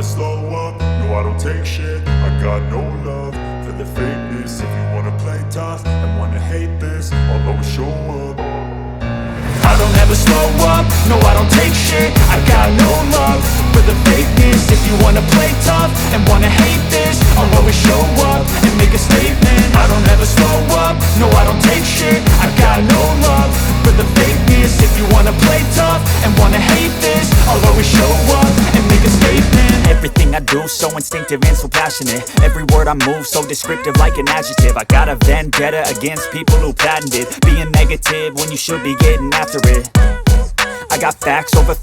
slow up, no I don't take shit. I got no love for the fakeness. If you wanna play tough and wanna hate this, I'll always show up. I don't ever slow up, no I don't take shit. I got no love for the fakeness. If you wanna play tough and wanna hate this, I'll always show up and make a statement. I don't ever slow up, no I don't take shit. I got no love for the fakeness. If you wanna play tough and wanna hate this, I'll always show up and make a statement. Everything I do so instinctive and so passionate. Every word I move so descriptive like an adjective. I got a vendetta against people who patented being negative when you should be getting after it. I got facts over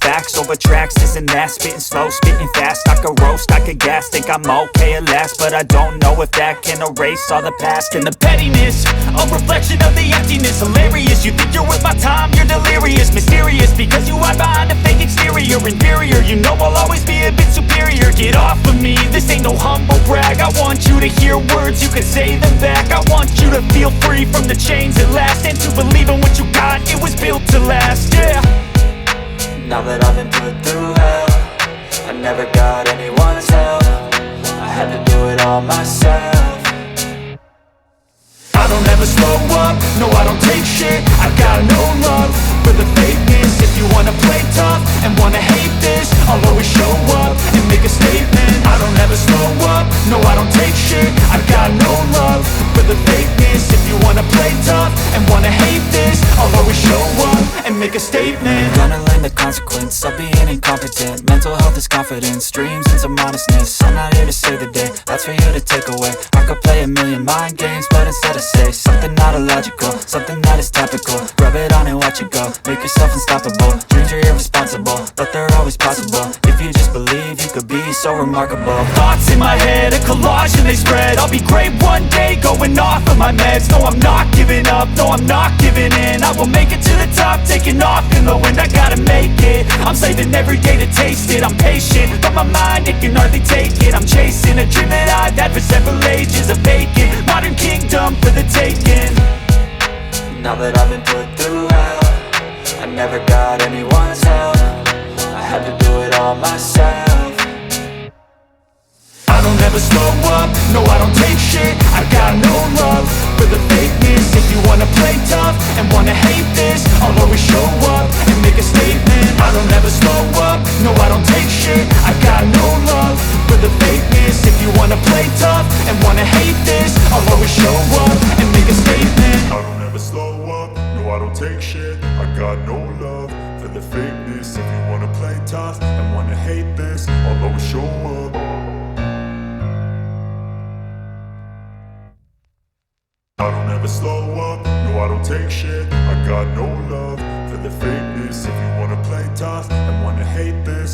tracks, this and that. Spitting slow, spitting fast, I could roast, I could gas. Think I'm okay at last, but I don't know if that can erase all the past. And the pettiness, a reflection of the emptiness. Hilarious, you think you're worth my time, you're delirious. Mysterious, because you hide behind a fake exterior. Inferior, you know I'll always be a bit superior. Get off of me, this ain't no humble brag. I want you to hear words, you can say them back. I want you to feel free from the chains at last, and to believe in what you got, it was built to last, yeah. Now that I've been put through hell, I never got anyone's help. I had to do it all myself. I don't ever slow up, no I don't take shit. I got no love for the fakeness. If you wanna play tough and wanna hate this, I'll always show up and make a statement. I don't ever slow up, no I don't take shit. I got no love for the fakeness. If you wanna play tough and wanna hate this, I'll always show up and make a statement. Gonna learn the consequence of being incompetent. Mental health is confidence, dreams and some honestness. I'm not here to save the day, that's for you to take away. I could play a million mind games, but instead I say something not illogical, something that is topical. Rub it on and watch it go, make yourself unstoppable. Dreams are irresponsible, but they're always possible. If you just believe, you could be so remarkable. Thoughts in my head, a collage and they spread. I'll be great one day, going off of my meds. No, I'm not giving up, no, I'm not giving in. I will make it to the top, taking off in the wind. I gotta make it, I'm saving every day to taste it. I'm patient, but my mind, it can hardly take it. I'm chasing a dream that I've had for several ages. A vacant, modern kingdom for the taking. Now that I've been put through hell, I never got anyone's help. I had to do it all myself. I don't ever slow up, no I don't take shit. I got no love for the fakeness. If you wanna play tough and wanna hate this, I'll always show up and make a statement. I don't ever slow up, no I don't take shit. I got no love for the fakeness. If you wanna play tough and wanna hate this, I'll always show up and make a statement. I don't ever slow up, no I don't take shit. I got no love for the fakeness. If you wanna play tough and wanna hate this, I'll always show up. I don't ever slow up, no I don't take shit. I got no love